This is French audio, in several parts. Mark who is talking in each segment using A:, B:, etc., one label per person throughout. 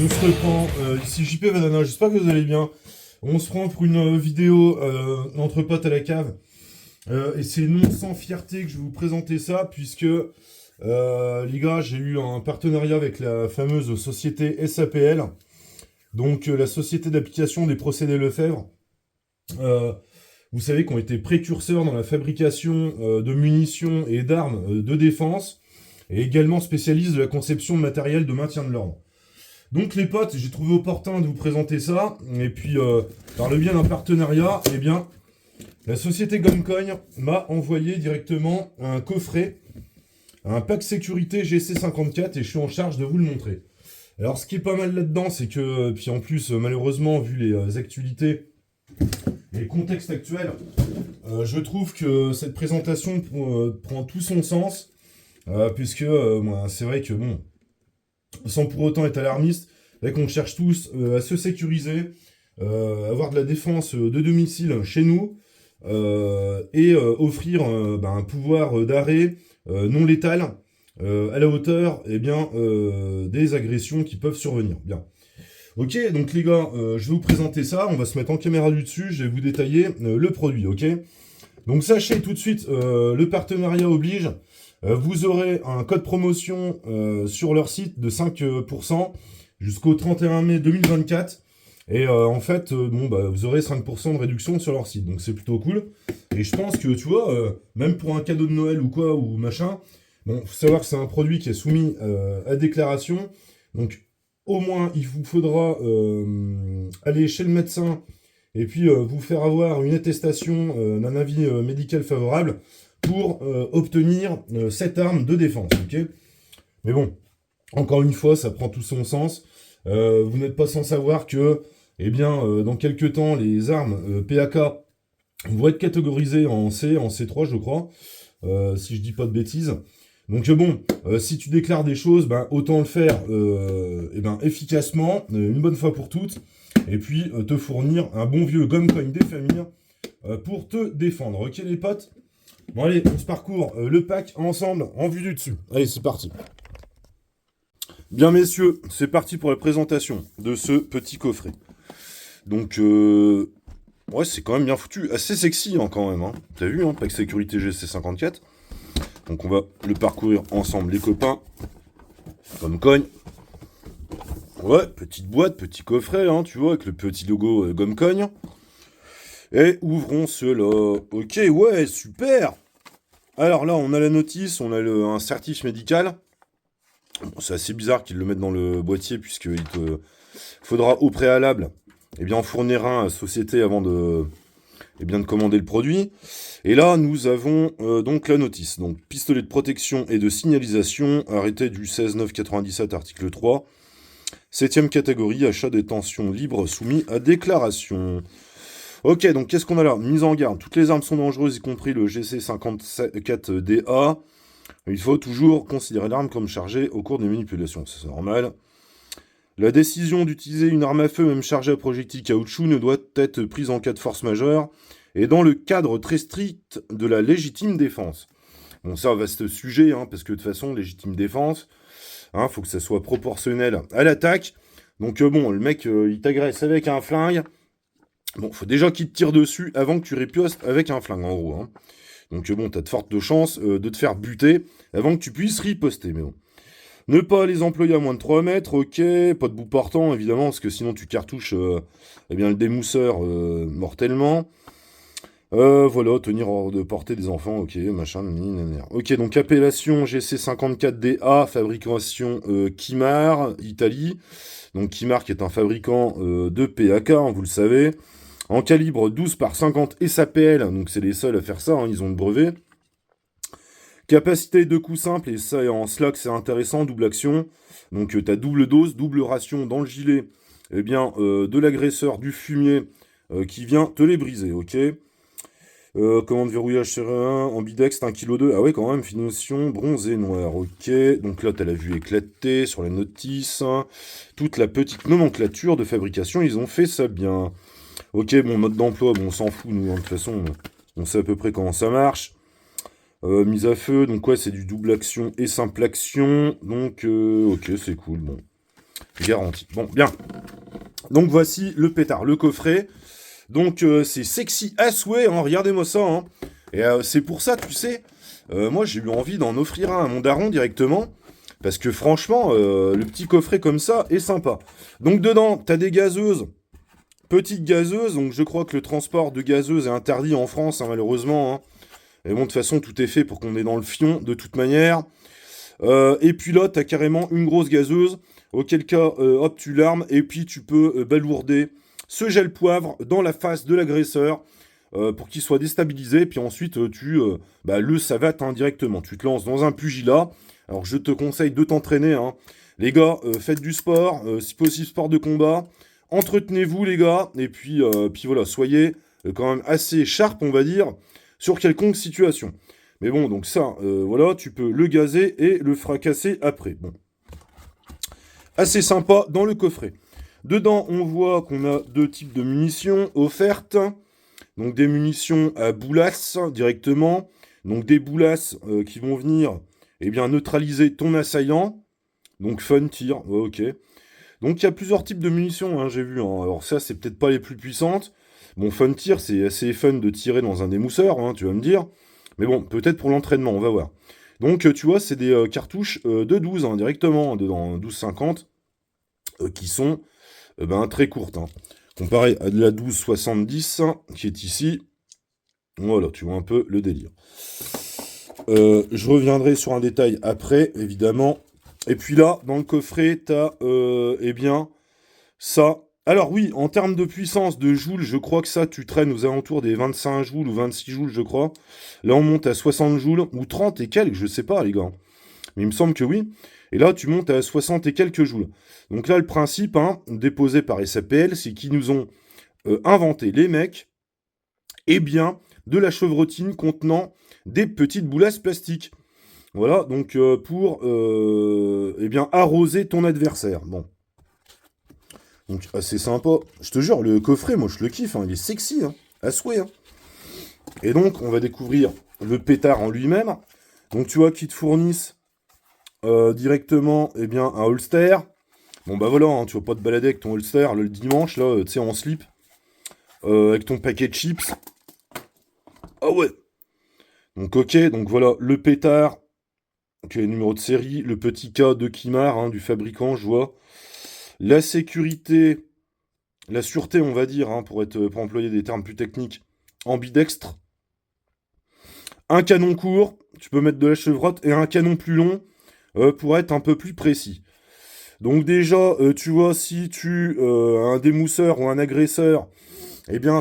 A: On se reprend, ici JP Banana, j'espère que vous allez bien. On se prend pour une vidéo entre potes à la cave. Et c'est non sans fierté que je vais vous présenter ça, puisque les gars, j'ai eu un partenariat avec la fameuse société SAPL, donc la société d'application des procédés Lefebvre. Vous savez qu'on était précurseurs dans la fabrication de munitions et d'armes de défense, et également spécialistes de la conception de matériel de maintien de l'ordre. Donc les potes, j'ai trouvé opportun de vous présenter ça, et puis par le biais d'un partenariat, eh bien, la société Gumcoin m'a envoyé directement un coffret, un pack sécurité GC54, et je suis en charge de vous le montrer. Alors ce qui est pas mal là-dedans, c'est que, puis en plus, malheureusement, vu les actualités et le contexte actuel, je trouve que cette présentation prend tout son sens, puisque c'est vrai que, bon, sans pour autant être alarmiste, là qu'on cherche tous à se sécuriser, avoir de la défense de domicile chez nous, et offrir un pouvoir d'arrêt non létal à la hauteur des agressions qui peuvent survenir. Bien. Ok, donc les gars, je vais vous présenter ça, on va se mettre en caméra du dessus, je vais vous détailler le produit, ok? Donc sachez tout de suite, le partenariat oblige, vous aurez un code promotion sur leur site de 5% jusqu'au 31 mai 2024. Et en fait, vous aurez 5% de réduction sur leur site. Donc c'est plutôt cool. Et je pense que, tu vois, même pour un cadeau de Noël ou quoi, ou machin, bon, faut savoir que c'est un produit qui est soumis à déclaration. Donc au moins, il vous faudra aller chez le médecin et puis vous faire avoir une attestation d'un avis médical favorable pour obtenir cette arme de défense, ok? Mais bon, encore une fois, ça prend tout son sens. Vous n'êtes pas sans savoir que, dans quelques temps, les armes PAK vont être catégorisées en C, en C3, je crois, si je dis pas de bêtises. Donc si tu déclares des choses, autant le faire efficacement, une bonne fois pour toutes, et puis te fournir un bon vieux Gumcoin des familles pour te défendre. Ok les potes? Bon allez, on se parcourt le pack ensemble en vue du dessus. Allez, c'est parti. Bien messieurs, c'est parti pour la présentation de ce petit coffret. Donc, ouais, c'est quand même bien foutu. Assez sexy quand même. Hein. T'as vu, pack sécurité GC54. Donc on va le parcourir ensemble les copains. Gumcoin. Ouais, petite boîte, petit coffret, tu vois, avec le petit logo Gumcoin. Et ouvrons cela. Ok, ouais, super. Alors là, on a la notice, on a un certif médical. Bon, c'est assez bizarre qu'ils le mettent dans le boîtier, puisqu'il te faudra au préalable en fournir un à la société avant de commander le produit. Et là, nous avons donc la notice. Donc, pistolet de protection et de signalisation, arrêté du 16-9-97, article 3. 7e catégorie, achat des tensions libres soumis à déclaration. Ok, donc qu'est-ce qu'on a là? Mise en garde. Toutes les armes sont dangereuses, y compris le GC54DA. Il faut toujours considérer l'arme comme chargée au cours des manipulations. C'est normal. La décision d'utiliser une arme à feu, même chargée à projectile caoutchouc, ne doit être prise en cas de force majeure et dans le cadre très strict de la légitime défense. Bon, ça, vaste sujet, parce que de toute façon, légitime défense, faut que ça soit proportionnel à l'attaque. Donc le mec, il t'agresse avec un flingue. Bon, faut déjà qu'il te tire dessus avant que tu ripostes avec un flingue, en gros. Donc t'as de fortes chances de te faire buter avant que tu puisses riposter, mais bon. Ne pas les employer à moins de 3 mètres, ok. Pas de bout portant, évidemment, parce que sinon tu cartouches le démousseur mortellement. Voilà, tenir hors de portée des enfants, ok, machin, ok, donc appellation GC54DA, fabrication Kimar, Italie. Donc Kimar qui est un fabricant de PAK, vous le savez. En calibre 12 par 50 SAPL, donc c'est les seuls à faire ça, ils ont le brevet. Capacité de coup simple, et ça en slack c'est intéressant, double action. Donc tu as double dose, double ration dans le gilet de l'agresseur, du fumier qui vient te les briser, ok. Commande verrouillage sur 1, ambidex, 1,2 kg. Ah ouais, quand même, finition bronzé noir, ok. Donc là, t'as la vue éclatée sur la notice. Toute la petite nomenclature de fabrication, ils ont fait ça bien. Ok, mode d'emploi, on s'en fout, nous, de toute façon, on sait à peu près comment ça marche. Mise à feu, donc ouais, c'est du double action et simple action. Donc, ok, c'est cool, bon. Garanti. Bon, bien. Donc voici le pétard, le coffret. Donc c'est sexy à souhait, hein, regardez-moi ça. Hein. Et c'est pour ça, tu sais, moi j'ai eu envie d'en offrir un à mon daron directement. Parce que franchement, le petit coffret comme ça est sympa. Donc dedans, t'as des gazeuses, petites gazeuses. Donc je crois que le transport de gazeuses est interdit en France, hein, malheureusement. Hein. Et bon, de toute façon, tout est fait pour qu'on est dans le fion, de toute manière. Et puis là, t'as carrément une grosse gazeuse. Auquel cas, hop, tu l'armes. Et puis tu peux balourder ce gel poivre dans la face de l'agresseur. Pour qu'il soit déstabilisé. Puis ensuite, tu le savates hein, directement. Tu te lances dans un pugilat. Alors je te conseille de t'entraîner. Hein. Les gars, faites du sport. Si possible, sport de combat. Entretenez-vous, les gars. Et puis voilà, soyez quand même assez sharp, on va dire, sur quelconque situation. Mais bon, donc ça, voilà, tu peux le gazer et le fracasser après. Bon. Assez sympa dans le coffret. Dedans, on voit qu'on a 2 types de munitions offertes. Donc des munitions à boulasses directement. Donc des boulasses qui vont venir neutraliser ton assaillant. Donc fun tir, ouais, ok. Donc il y a plusieurs types de munitions, hein, j'ai vu. Hein. Alors ça, c'est peut-être pas les plus puissantes. Bon, fun tir, c'est assez fun de tirer dans un démousseur, hein, tu vas me dire. Mais bon, peut-être pour l'entraînement, on va voir. Donc tu vois, c'est des cartouches de 12 hein, directement, dedans 12,50, qui sont très courtes. Hein. Comparé à de la 12,70 qui est ici. Voilà, tu vois un peu le délire. Je reviendrai sur un détail après, évidemment. Et puis là, dans le coffret, t'as, ça. Alors oui, en termes de puissance de joules, je crois que ça, tu traînes aux alentours des 25 joules ou 26 joules, je crois. Là, on monte à 60 joules, ou 30 et quelques, je sais pas, les gars. Mais il me semble que oui. Et là, tu montes à 60 et quelques joules. Donc là, le principe, hein, déposé par SAPL, c'est qu'ils nous ont inventé, les mecs, de la chevrotine contenant des petites boulasses plastiques. Voilà, donc pour arroser ton adversaire. Bon. Donc assez sympa. Je te jure, le coffret, moi je le kiffe, hein, il est sexy, hein, à souhait. Hein. Et donc, on va découvrir le pétard en lui-même. Donc tu vois qu'ils te fournissent directement un holster. Bon bah voilà, hein, tu vas pas te balader avec ton holster le dimanche, là, tu sais, en slip. Avec ton paquet de chips. Ah ouais. Donc ok, donc voilà, le pétard. Ok, numéro de série, le petit K de Kimar, hein, du fabricant, je vois. La sécurité, la sûreté, on va dire, hein, pour employer des termes plus techniques, ambidextre. Un canon court, tu peux mettre de la chevrotte, et un canon plus long pour être un peu plus précis. Donc déjà, tu vois, si tu as un démousseur ou un agresseur,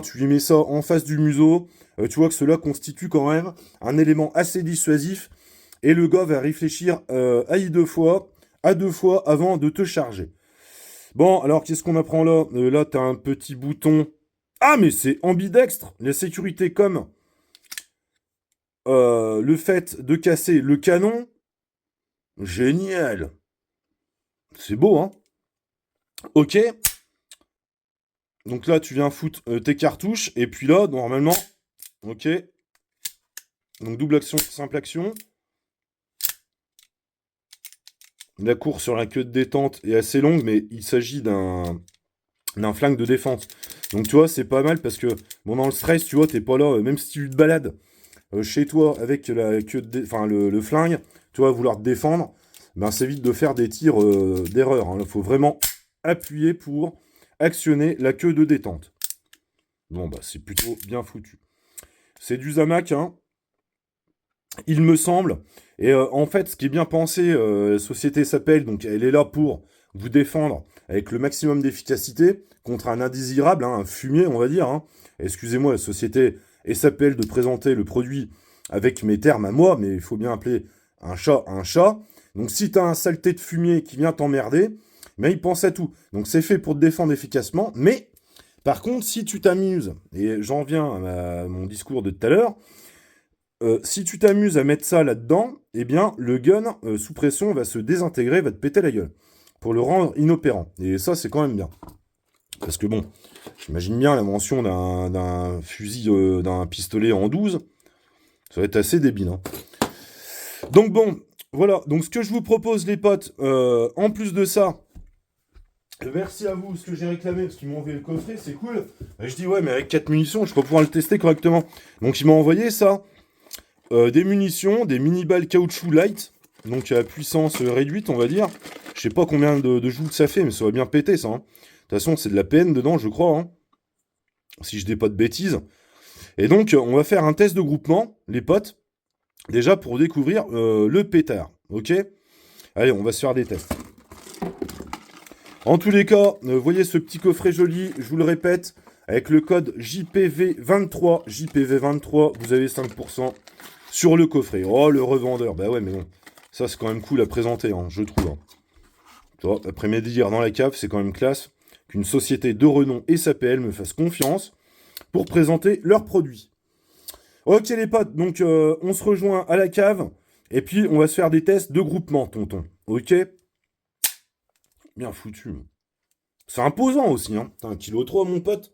A: tu lui mets ça en face du museau, tu vois que cela constitue quand même un élément assez dissuasif, et le gars va réfléchir à deux fois avant de te charger. Bon, alors qu'est-ce qu'on apprend là là, t'as un petit bouton. Ah, mais c'est ambidextre. La sécurité comme le fait de casser le canon. Génial. C'est beau, hein. Ok. Donc là, tu viens foutre tes cartouches. Et puis là, normalement... Ok. Donc double action, simple action. La course sur la queue de détente est assez longue, mais il s'agit d'un flingue de défense. Donc tu vois, c'est pas mal parce que, bon, dans le stress, tu vois, t'es pas là, même si tu te balades chez toi avec la queue le flingue, tu vas vouloir te défendre, c'est vite de faire des tirs d'erreur. Il faut vraiment appuyer pour actionner la queue de détente. Bon, c'est plutôt bien foutu. C'est du Zamac, hein, il me semble. Et en fait, ce qui est bien pensé, la société s'appelle, donc elle est là pour vous défendre avec le maximum d'efficacité contre un indésirable, hein, un fumier, on va dire. Hein. Excusez-moi, la société s'appelle de présenter le produit avec mes termes à moi, mais il faut bien appeler un chat un chat. Donc si t'as un saleté de fumier qui vient t'emmerder, il pense à tout. Donc c'est fait pour te défendre efficacement, mais par contre, si tu t'amuses, et j'en viens à mon discours de tout à l'heure, si tu t'amuses à mettre ça là-dedans, le gun sous pression va se désintégrer, va te péter la gueule. Pour le rendre inopérant. Et ça, c'est quand même bien. Parce que bon, j'imagine bien la mention d'un fusil, d'un pistolet en 12. Ça va être assez débile. Hein. Donc bon, voilà. Donc ce que je vous propose, les potes, en plus de ça, Merci à vous, ce que j'ai réclamé, parce qu'ils m'ont envoyé le coffret, c'est cool. Et je dis, ouais, mais avec 4 munitions, je peux pouvoir le tester correctement. Donc, ils m'ont envoyé ça. Des munitions, des mini-balles caoutchouc light. Donc, à puissance réduite, on va dire. Je sais pas combien de joules ça fait, mais ça va bien péter, ça. Hein. De toute façon, c'est de la PN dedans, je crois. Hein. Si je dis pas de bêtises. Et donc, on va faire un test de groupement, les potes. Déjà, pour découvrir le pétard. Ok? Allez, on va se faire des tests. En tous les cas, voyez ce petit coffret joli, je vous le répète, avec le code JPV23, JPV23, vous avez 5% sur le coffret. Oh, le revendeur, bah ouais, mais bon, ça c'est quand même cool à présenter, hein, je trouve. Hein. Tu vois, après mes délires dans la cave, c'est quand même classe qu'une société de renom et SAPL me fasse confiance pour présenter leurs produits. Ok les potes, donc on se rejoint à la cave, et puis on va se faire des tests de groupement, tonton. Ok? Bien foutu. C'est imposant aussi, hein. T'as 1,3 kg, mon pote.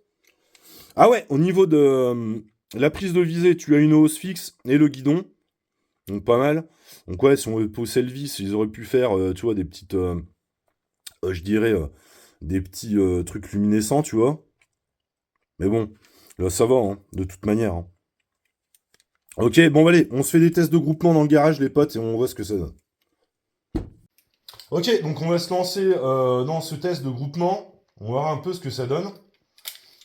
A: Ah ouais, au niveau de la prise de visée, tu as une hausse fixe et le guidon. Donc pas mal. Donc ouais, si on veut pousser le vis, ils auraient pu faire, tu vois, des petites... je dirais, des petits trucs luminescents, tu vois. Mais bon, là ça va, hein, de toute manière. Hein. Ok, bon allez, on se fait des tests de groupement dans le garage, les potes, et on voit ce que ça donne. Ok, donc on va se lancer dans ce test de groupement. On va voir un peu ce que ça donne.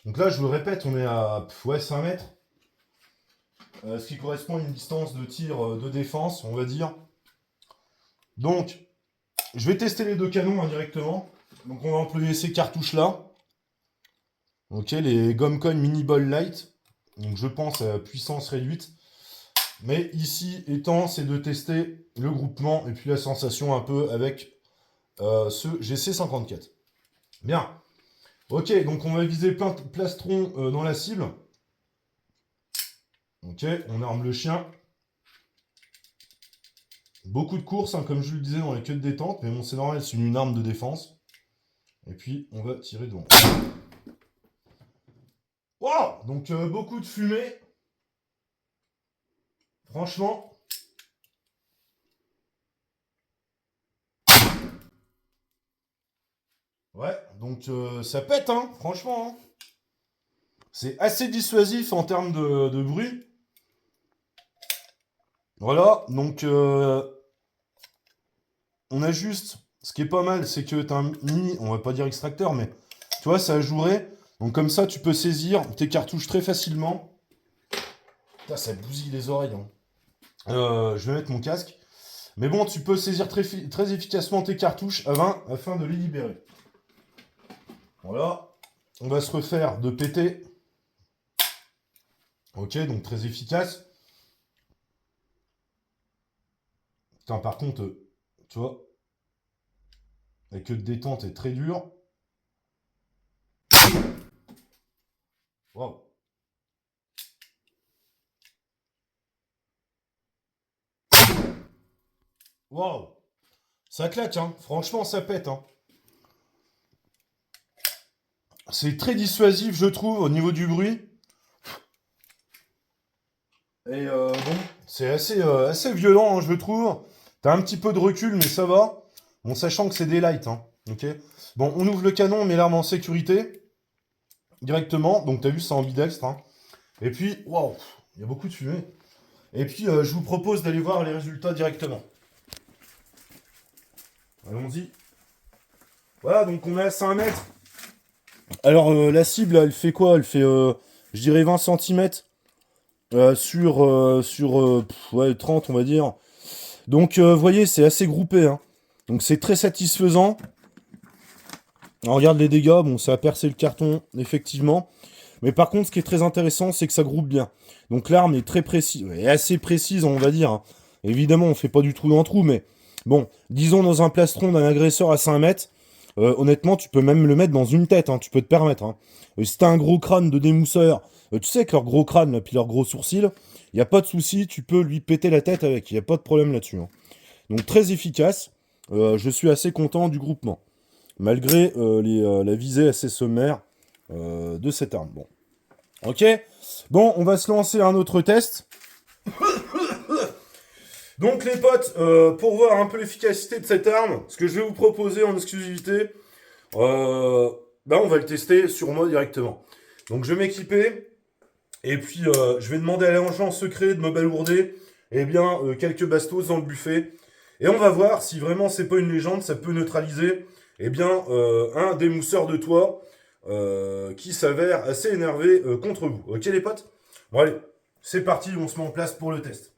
A: Donc là, je vous le répète, on est à 5 mètres. Ce qui correspond à une distance de tir de défense, on va dire. Donc, je vais tester les deux canons indirectement. Donc on va employer ces cartouches-là. Ok, les Gomcoin Mini Ball Light. Donc je pense à puissance réduite. Mais ici, étant, c'est de tester le groupement et puis la sensation un peu avec ce GC54. Bien. Ok, donc on va viser plein de plastrons dans la cible. Ok, on arme le chien. Beaucoup de courses, hein, comme je le disais, dans les queues de détente, mais bon, c'est normal, c'est une arme de défense. Et puis, on va tirer devant. Wow. Donc, beaucoup de fumée. Franchement. Ouais, donc ça pète, hein, franchement. Hein. C'est assez dissuasif en termes de bruit. Voilà, donc on a juste, ce qui est pas mal, c'est que tu as un mini, on va pas dire extracteur, mais tu vois, ça a joué. Donc comme ça, tu peux saisir tes cartouches très facilement. Putain, ça bousille les oreilles. Hein. Je vais mettre mon casque. Mais bon, tu peux saisir très efficacement tes cartouches afin de les libérer. Voilà. On va se refaire de péter. Ok, donc très efficace. Putain, par contre, tu vois, la queue de détente est très dure. Waouh. Waouh. Ça claque, hein. Franchement, ça pète, hein. C'est très dissuasif, je trouve, au niveau du bruit. Et bon, c'est assez violent, hein, je trouve. T'as un petit peu de recul, mais ça va. Bon, sachant que c'est des lights, hein. Ok. Bon, on ouvre le canon, on met l'arme en sécurité. Directement. Donc, t'as vu, c'est ambidextre. Hein. Et puis, waouh, il y a beaucoup de fumée. Et puis, je vous propose d'aller voir les résultats directement. Allons-y. Voilà, donc on est à 5 mètres. Alors, la cible, elle fait quoi? Elle fait, je dirais, 20 cm sur ouais, 30, on va dire. Donc, vous voyez, c'est assez groupé. Hein. Donc, c'est très satisfaisant. On regarde les dégâts. Bon, ça a percé le carton, effectivement. Mais par contre, ce qui est très intéressant, c'est que ça groupe bien. Donc, l'arme est très précise. Est assez précise, on va dire. Hein. Évidemment, on fait pas du trou dans le trou, mais bon, disons dans un plastron d'un agresseur à 5 mètres, honnêtement, tu peux même le mettre dans une tête. Hein, tu peux te permettre. Hein. Si t'as un gros crâne de démousseur, tu sais que leur gros crâne, là, puis leurs gros sourcils, il n'y a pas de souci, tu peux lui péter la tête avec. Il n'y a pas de problème là-dessus. Hein. Donc, très efficace. Je suis assez content du groupement. Malgré la visée assez sommaire de cette arme. Bon. Ok. Bon, on va se lancer un autre test. Donc les potes, pour voir un peu l'efficacité de cette arme, ce que je vais vous proposer en exclusivité, on va le tester sur moi directement. Donc je vais m'équiper, et puis je vais demander à l'agent secret de me balourder quelques bastos dans le buffet. Et on va voir si vraiment c'est pas une légende, ça peut neutraliser un démousseur de toit qui s'avère assez énervé contre vous. Ok les potes? Bon allez, c'est parti, on se met en place pour le test.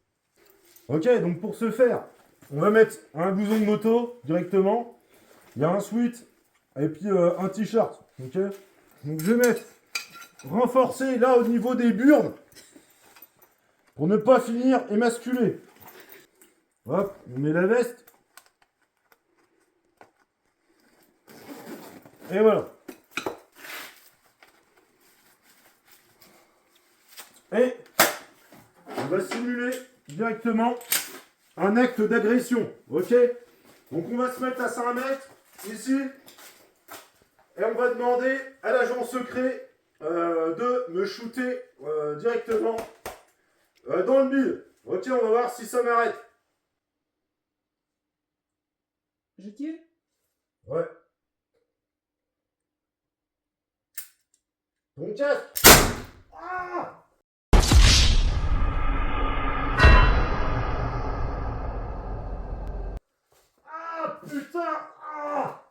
A: Ok, donc pour ce faire, on va mettre un blouson de moto directement. Il y a un sweat et puis un t-shirt. Ok. Donc je vais mettre renforcé là au niveau des burnes pour ne pas finir émasculé. Hop, on met la veste. Et voilà. Et on va simuler directement un acte d'agression. Ok? Donc on va se mettre à 5 mètres ici. Et on va demander à l'agent secret de me shooter directement dans le mille. Ok, on va voir si ça m'arrête.
B: Je tire?
A: Ouais. Ton casque. Ah! Ah putain! Ah!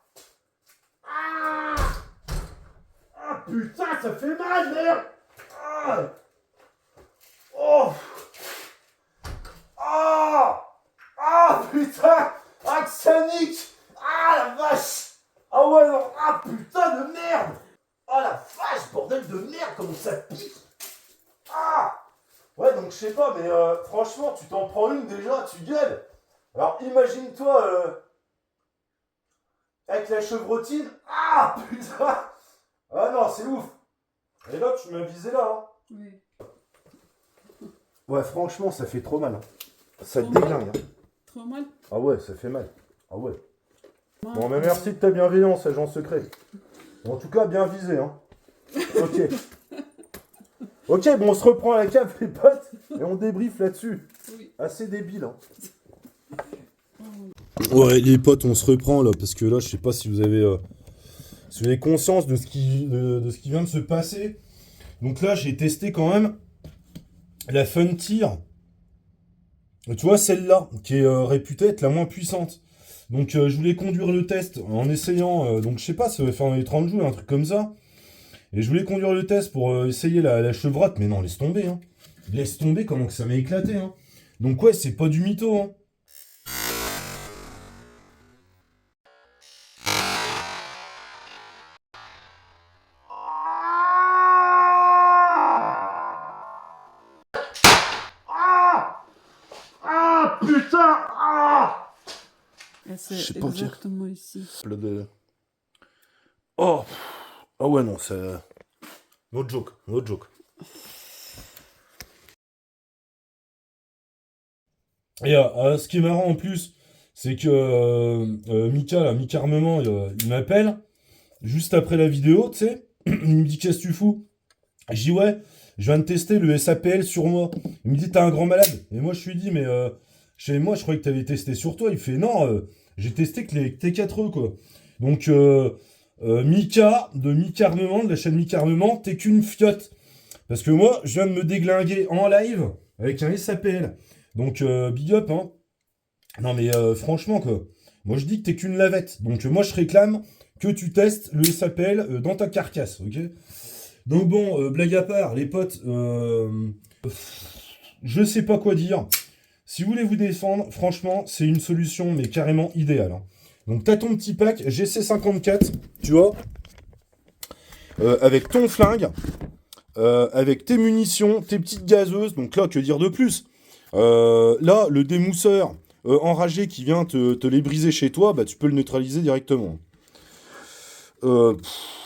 A: Ah! Ah putain, ça fait mal, merde! Ah! Oh! Ah! Ah putain! Ah que ça nique! Ah la vache! Ah ouais non! Ah putain de merde! Ah la vache, bordel de merde, comment ça pique! Ah! Ouais donc je sais pas, mais franchement tu t'en prends une déjà, tu gueules! Alors imagine-toi avec la chevrotine. Ah putain! Ah non, c'est ouf! Et là tu m'as visé là, hein?
B: Oui.
A: Ouais, franchement, ça fait trop mal. Hein. Ça te
B: Trop mal.
A: déglingue. Hein.
B: Trop mal?
A: Ah ouais, ça fait mal. Ah ouais.
B: Moi,
A: Bon, mais merci de ta bienveillance, agent secret. En tout cas, bien visé. Hein. Ok. Ok, bon, on se reprend à la cave, les potes, et on débriefe là-dessus.
B: Oui.
A: Assez débile. Hein. Ouais, les potes, on se reprend là, parce que là, je sais pas si vous avez conscience de ce qui vient de se passer. Donc là, j'ai testé quand même la Funtir. Tu vois, celle-là, qui est réputée être la moins puissante. Donc, je voulais conduire le test en essayant. Donc, je sais pas, ça va faire dans les 30 jours, un truc comme ça. Et je voulais conduire le test pour essayer la chevrotte. Mais non, laisse tomber. Hein. Laisse tomber, comment que ça m'a éclaté. Hein. Donc, ouais, c'est pas du mytho. Hein. Ah putain! Ah!
B: Et c'est
A: Je sais pas,
B: exactement ici.
A: Oh! Ah ouais, non, c'est... No joke, no joke. Et ce qui est marrant en plus, c'est que Mika, là, Mika Armement, il m'appelle juste après la vidéo, tu sais. Il me dit, qu'est-ce que tu fous? Je dis, ouais, je viens de tester le SAPL sur moi. Il me dit, t'es un grand malade. Et moi, je lui dis, mais chez moi, je croyais que t'avais testé sur toi. Il fait, non, j'ai testé que les T4E, quoi. Donc, Mika, de Mika Armement, de la chaîne Mika Armement, t'es qu'une fiotte. Parce que moi, je viens de me déglinguer en live avec un SAPL. Donc, big up, hein. Non, mais franchement, quoi. Moi, je dis que t'es qu'une lavette. Donc, moi, je réclame que tu testes le SAPL dans ta carcasse, ok? Donc, bon, blague à part, les potes, je sais pas quoi dire. Si vous voulez vous défendre, franchement, c'est une solution, mais carrément idéale. Hein. Donc, t'as ton petit pack GC54, tu vois, avec ton flingue, avec tes munitions, tes petites gazeuses. Donc là, que dire de plus? Là, le démousseur enragé qui vient te les briser chez toi, bah, tu peux le neutraliser directement.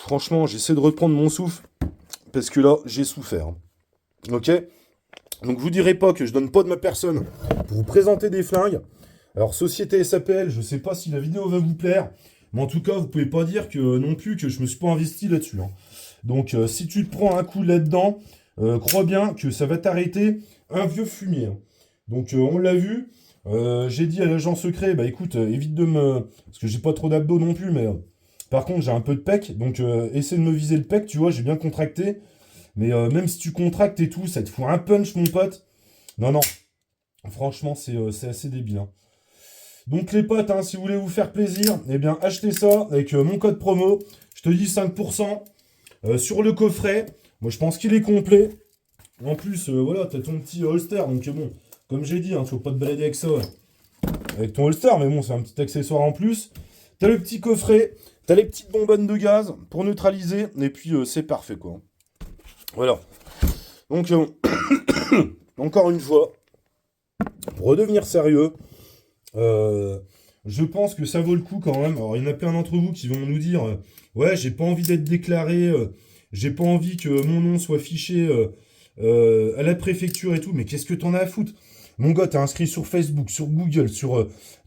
A: Franchement, j'essaie de reprendre mon souffle, parce que là, j'ai souffert. Hein. Ok? Donc, je vous dirai pas que je donne pas de ma personne pour vous présenter des flingues. Alors, Société SAPL, je sais pas si la vidéo va vous plaire, mais en tout cas, vous pouvez pas dire que non plus que je me suis pas investi là-dessus. Hein. Donc, si tu te prends un coup là-dedans, crois bien que ça va t'arrêter un vieux fumier. Hein. Donc, on l'a vu. J'ai dit à l'agent secret, bah écoute, évite de me... Parce que j'ai pas trop d'abdos non plus, mais Par contre, j'ai un peu de pec, donc essaie de me viser le pec, tu vois, j'ai bien contracté. Mais même si tu contractes et tout, ça te fout un punch, mon pote. Non, non. Franchement, c'est assez débile. Hein. Donc les potes, hein, si vous voulez vous faire plaisir, eh bien achetez ça avec mon code promo. Je te dis 5% sur le coffret. Moi, je pense qu'il est complet. En plus, voilà, t'as ton petit holster. Donc bon, comme j'ai dit, hein, faut pas te balader avec ça. Ouais. Avec ton holster, mais bon, c'est un petit accessoire en plus. T'as le petit coffret. T'as les petites bonbonnes de gaz pour neutraliser. Et puis, c'est parfait, quoi. Voilà. Donc, encore une fois, pour redevenir sérieux, je pense que ça vaut le coup quand même. Alors, il y en a plein d'entre vous qui vont nous dire ouais, j'ai pas envie d'être déclaré, j'ai pas envie que mon nom soit fiché à la préfecture et tout. Mais qu'est-ce que t'en as à foutre? Mon gars, t'es inscrit sur Facebook, sur Google,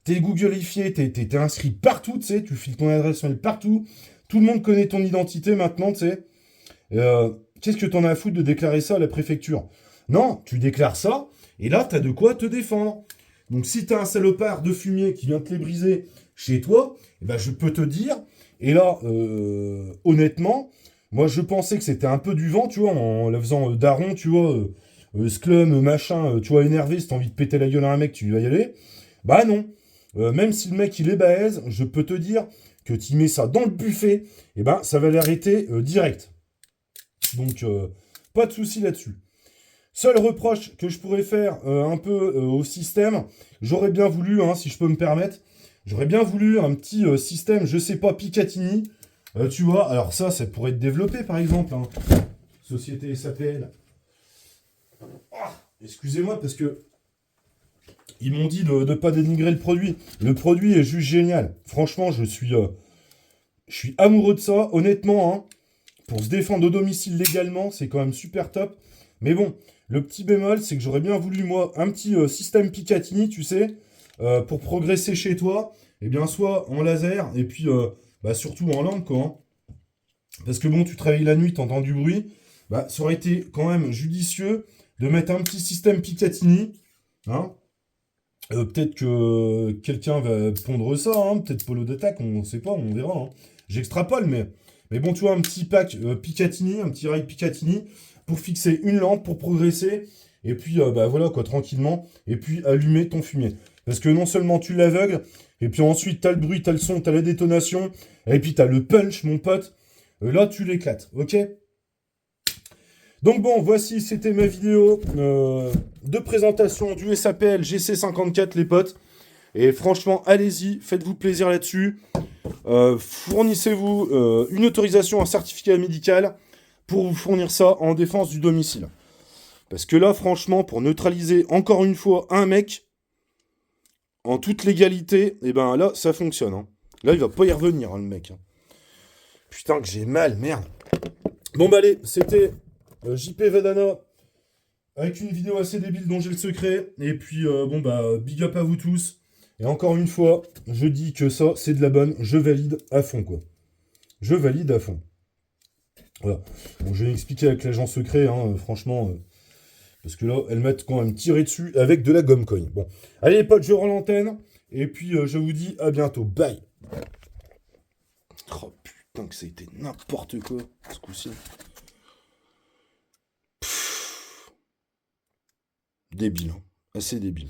A: t'es Googleifié, t'es inscrit partout, tu sais, tu files ton adresse mail partout. Tout le monde connaît ton identité maintenant, tu sais. Qu'est-ce que t'en as à foutre de déclarer ça à la préfecture? Non, tu déclares ça, et là, t'as de quoi te défendre. Donc, si t'as un salopard de fumier qui vient te les briser chez toi, eh ben, je peux te dire, et là, honnêtement, moi, je pensais que c'était un peu du vent, tu vois, en la faisant daron, tu vois, sclum, machin, tu vois, énervé, si t'as envie de péter la gueule à un mec, tu vas y aller. Bah non. Même si le mec, il est balèze, je peux te dire que tu mets ça dans le buffet, et ben, ça va l'arrêter direct. Donc, pas de souci là-dessus. Seul reproche que je pourrais faire un peu au système, j'aurais bien voulu, hein, si je peux me permettre, j'aurais bien voulu un petit système, je sais pas, Picatinny, tu vois, alors ça pourrait être développé par exemple, hein. Société SAPL. Ah, excusez-moi parce que ils m'ont dit de ne pas dénigrer le produit. Le produit est juste génial. Franchement, je suis amoureux de ça, honnêtement, hein. Pour se défendre au domicile légalement, c'est quand même super top. Mais bon, le petit bémol, c'est que j'aurais bien voulu, moi, un petit système Picatinny, tu sais, pour progresser chez toi, et bien soit en laser, et puis bah, surtout en lampe, quoi. Hein. Parce que bon, tu travailles la nuit, t'entends du bruit, bah, ça aurait été quand même judicieux de mettre un petit système Picatinny, hein. Peut-être que quelqu'un va pondre ça, hein, peut-être Polo d'attaque, on ne sait pas, on verra. Hein. J'extrapole, mais bon, tu vois, un petit pack Picatinny, un petit rail Picatinny, pour fixer une lampe, pour progresser, et puis bah voilà, quoi, tranquillement, et puis allumer ton fumier. Parce que non seulement tu l'aveugles, et puis ensuite t'as le bruit, t'as le son, t'as la détonation, et puis t'as le punch, mon pote, là tu l'éclates, ok? Donc bon, voici, c'était ma vidéo de présentation du SAPL GC54, les potes. Et franchement, allez-y, faites-vous plaisir là-dessus. Fournissez-vous une autorisation, un certificat médical pour vous fournir ça en défense du domicile. Parce que là, franchement, pour neutraliser encore une fois un mec, en toute légalité, et ben là, ça fonctionne. Hein. Là, il va pas y revenir, hein, le mec. Hein. Putain, que j'ai mal, merde. Bon, bah allez, c'était JP Vedana avec une vidéo assez débile dont j'ai le secret. Et puis, bon, bah, big up à vous tous. Et encore une fois, je dis que ça, c'est de la bonne. Je valide à fond, quoi. Je valide à fond. Voilà. Bon, je vais expliquer avec l'agent secret, hein, franchement. Parce que là, elles mettent quand même tiré dessus avec de la gomme cogne. Bon. Allez, les potes, je rends l'antenne. Et puis, je vous dis à bientôt. Bye. Oh putain, que ça a été n'importe quoi, ce coup-ci. Débile. Hein. Assez débile.